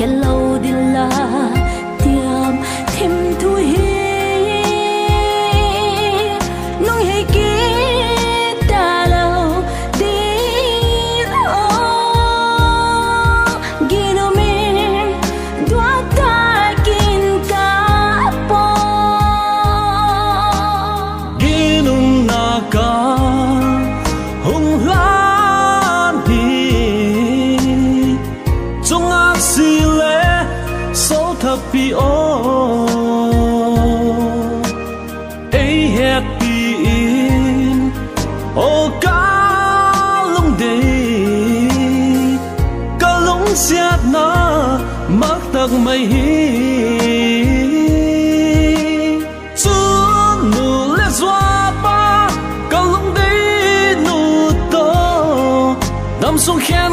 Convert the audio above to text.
khen lâu đi là tiệm thêm thui nung hay kia ta lâu đi ô gino mình đua ta kinh cá po ginung naka hung lan hi chung a si le so thap pi o ei het pi in o ka lung de ka lung siat na mak tak mai hi chu nu le zwa pa ka lung de nu to dam song khen